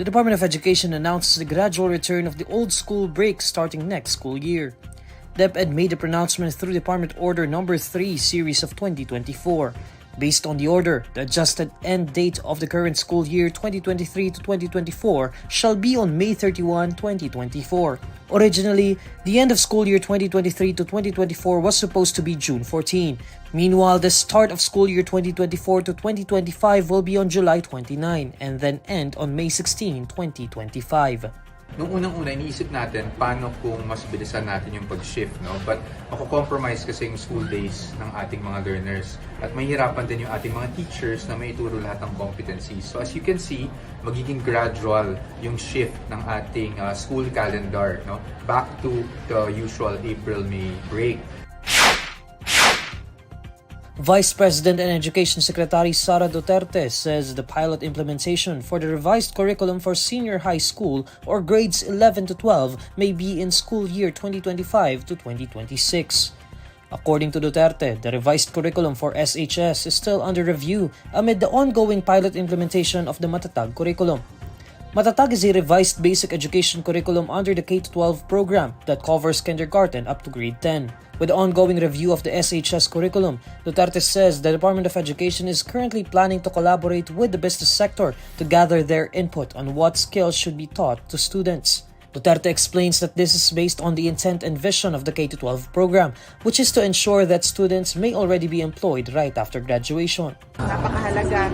The Department of Education announced the gradual return of the old school break starting next school year. DepEd made the pronouncement through Department Order No. 3 Series of 2024. Based on the order, the adjusted end date of the current school year 2023 to 2024 shall be on May 31, 2024. Originally, the end of school year 2023 to 2024 was supposed to be June 14. Meanwhile, the start of school year 2024 to 2025 will be on July 29 and then end on May 16, 2025. Noong unang-una, iniisip natin paano kung mas bilisan natin yung pag-shift, no? But mako-compromise kasi yung school days ng ating mga learners at mahihirapan din yung ating mga teachers na maituro lahat ng competencies. So as you can see, magiging gradual yung shift ng ating school calendar, no? Back to the usual April-May break. Vice President and Education Secretary Sara Duterte says the pilot implementation for the revised curriculum for senior high school or grades 11 to 12 may be in school year 2025 to 2026. According to Duterte, the revised curriculum for SHS is still under review amid the ongoing pilot implementation of the Matatag curriculum. Matatag is a revised basic education curriculum under the K-12 program that covers kindergarten up to grade 10. With the ongoing review of the SHS curriculum, Duterte says the Department of Education is currently planning to collaborate with the business sector to gather their input on what skills should be taught to students. Duterte explains that this is based on the intent and vision of the K-12 program, which is to ensure that students may already be employed right after graduation. Napakahalaga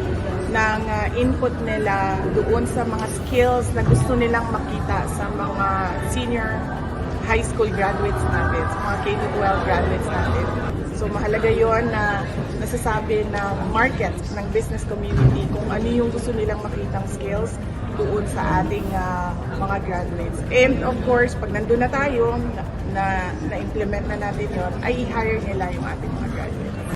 ng input nila doon sa mga skills na gusto nilang makita sa mga senior high school graduates natin, sa mga K-12 graduates natin. So mahalaga yon na nasasabi ng market, ng business community kung ano yung gusto nilang makitang skills doon sa ating mga graduates. And of course, pag nandun na tayo, na-implement na natin yon, ay i-hire nila yung ating mga graduates.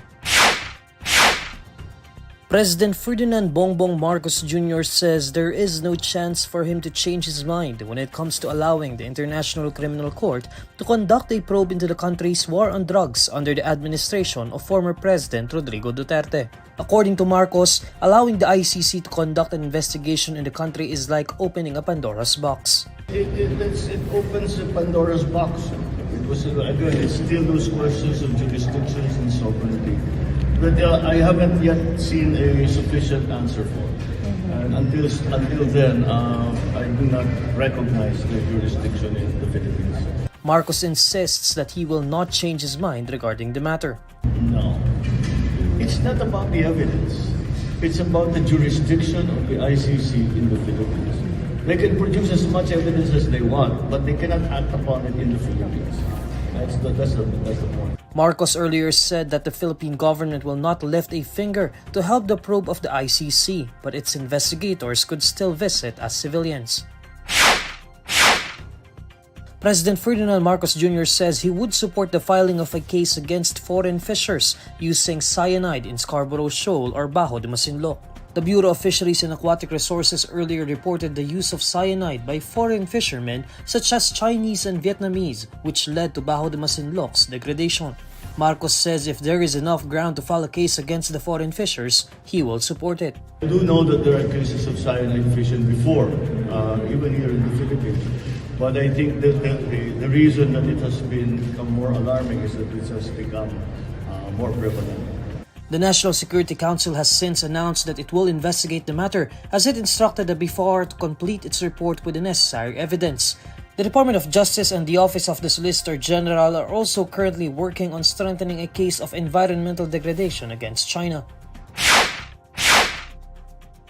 President Ferdinand Bongbong Marcos Jr. says there is no chance for him to change his mind when it comes to allowing the International Criminal Court to conduct a probe into the country's war on drugs under the administration of former President Rodrigo Duterte. According to Marcos, allowing the ICC to conduct an investigation in the country is like opening a Pandora's box. It opens a Pandora's box. It's still those questions of jurisdictions and sovereignty. But I haven't yet seen a sufficient answer for it. And until then, I do not recognize the jurisdiction in the Philippines. Marcos insists that he will not change his mind regarding the matter. No. It's not about the evidence. It's about the jurisdiction of the ICC in the Philippines. They can produce as much evidence as they want, but they cannot act upon it in the Philippines. That's the point. Marcos earlier said that the Philippine government will not lift a finger to help the probe of the ICC, but its investigators could still visit as civilians. President Ferdinand Marcos Jr. says he would support the filing of a case against foreign fishers using cyanide in Scarborough Shoal or Bajo de Masinloc. The Bureau of Fisheries and Aquatic Resources earlier reported the use of cyanide by foreign fishermen such as Chinese and Vietnamese, which led to Bajo de Masinloc's degradation. Marcos says if there is enough ground to file a case against the foreign fishers, he will support it. I do know that there are cases of cyanide fishing before, even here in the Philippines. But I think that the reason that it has become more alarming is that it has become more prevalent. The National Security Council has since announced that it will investigate the matter as it instructed the BIFAR to complete its report with the necessary evidence. The Department of Justice and the Office of the Solicitor General are also currently working on strengthening a case of environmental degradation against China.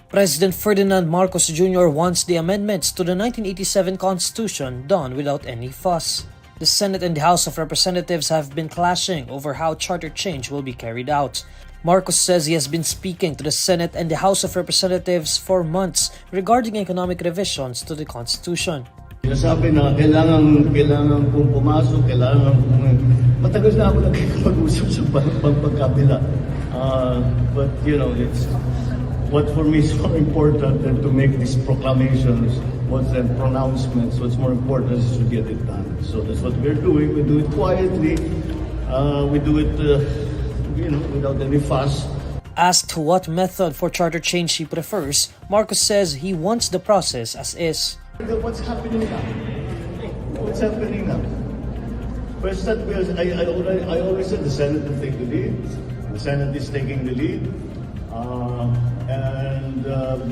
President Ferdinand Marcos Jr. wants the amendments to the 1987 Constitution done without any fuss. The Senate and the House of Representatives have been clashing over how charter change will be carried out. Marcos says he has been speaking to the Senate and the House of Representatives for months regarding economic revisions to the Constitution. Sabi na kailangan kung pumasok, matagal na ako nagkikipag-usap sa pagkabila. But you know, it's what for me is more important than to make these proclamations, pronouncements. What's more important is to get it done. So that's what we're doing. We do it quietly. We do it, without any fuss. Asked what method for charter change he prefers, Marcos says he wants the process as is. What's happening now? What's happening now? First step, I always said the Senate will take the lead. The Senate is taking the lead. And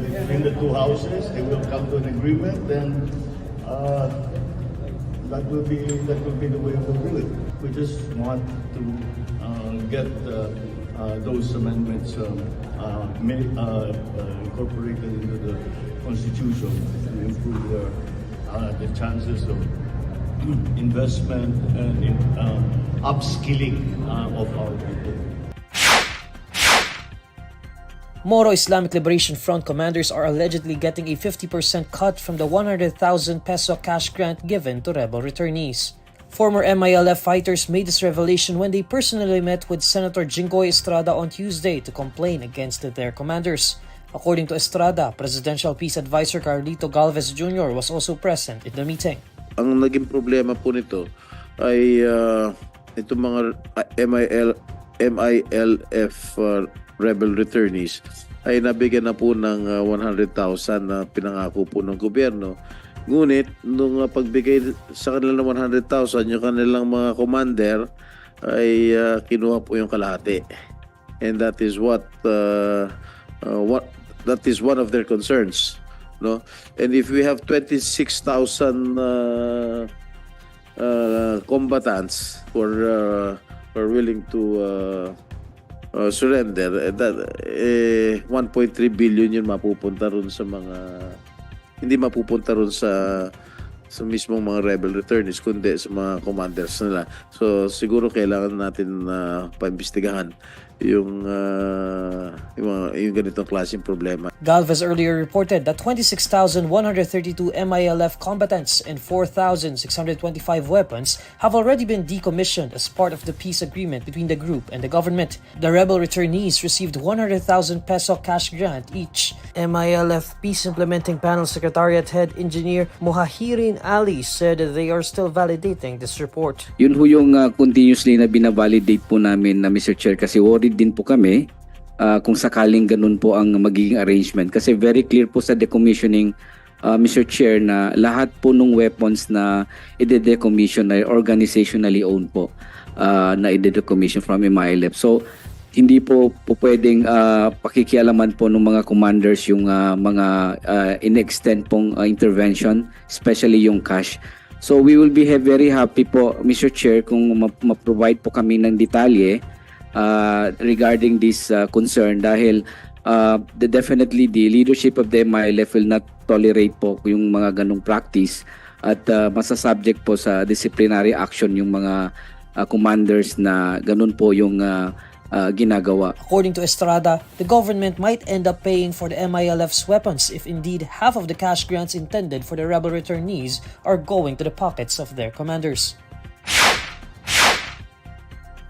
between the two houses, they will come to an agreement, and that will be the way we'll do it. We just want to get those amendments incorporated into the Constitution to improve the chances of investment and upskilling of our people. Moro Islamic Liberation Front commanders are allegedly getting a 50% cut from the 100,000 peso cash grant given to rebel returnees. Former MILF fighters made this revelation when they personally met with Senator Jinggoy Estrada on Tuesday to complain against their commanders. According to Estrada, Presidential Peace Advisor Carlito Galvez Jr. was also present in the meeting. Ang naging problema po nito ay itong mga MILF rebel returnees ay nabigyan na po ng 100,000 na pinangako po ng gobyerno. Ngunit, nung pagbigay sa kanila ng 100,000, yung kanilang mga commander ay kinuha po yung kalahati. And that is that is one of their concerns, no? And if we have 26,000 combatants who are willing to surrender, that 1.3 billion yun mapupunta ron sa mga hindi mapupunta ron sa mismong mga rebel returnees kundi sa mga commanders nila. So siguro kailangan natin paimbestigahan yung ganitong klaseng problema. Galvez earlier reported that 26,132 MILF combatants and 4,625 weapons have already been decommissioned as part of the peace agreement between the group and the government. The rebel returnees received 100,000 peso cash grant each. MILF Peace Implementing Panel Secretariat Head Engineer Muhahirin Ali said they are still validating this report. Yun ho yung continuously na binavalidate po namin na Mr. Chair, kasi worried din po kami kung sakaling ganun po ang magiging arrangement. Kasi very clear po sa decommissioning, Mr. Chair, na lahat po ng weapons na i-decommission ay organizationally owned po na i-decommission from MILF. So, hindi po pwedeng pakikialaman po ng mga commanders yung mga in-extend pong intervention, especially yung cash. So, we will be very happy po, Mr. Chair, kung ma-provide po kami ng detalye regarding this concern, dahil definitely the leadership of the MILF will not tolerate po yung mga ganong practice, at masasubject po sa disciplinary action yung mga commanders na ganun po yung ginagawa. According to Estrada, the government might end up paying for the MILF's weapons if indeed half of the cash grants intended for the rebel returnees are going to the pockets of their commanders.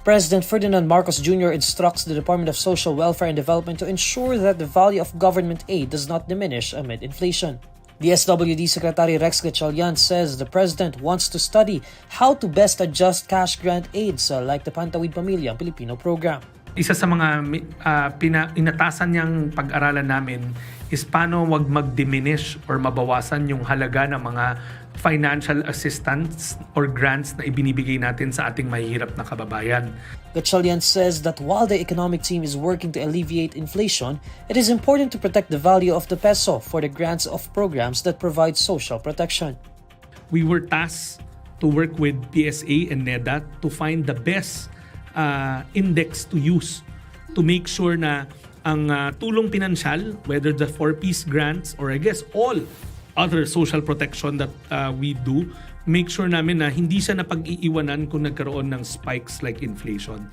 President Ferdinand Marcos Jr. instructs the Department of Social Welfare and Development to ensure that the value of government aid does not diminish amid inflation. DSWD Secretary Rex Gatchalian says the president wants to study how to best adjust cash grant aids like the Pantawid Pamilyang Pilipino program. Isa sa mga inatasan niyang pag-aralan namin is paano wag mag-diminish or mabawasan yung halaga ng mga financial assistance or grants na ibinibigay natin sa ating mahihirap na kababayan. Gatchalian says that while the economic team is working to alleviate inflation, it is important to protect the value of the peso for the grants of programs that provide social protection. We were tasked to work with PSA and NEDA to find the best index to use to make sure na ang tulong pinansyal, whether the 4-piece grants or I guess all other social protection that we do, make sure namin na hindi siya napag-iiwanan kung nagkaroon ng spikes like inflation.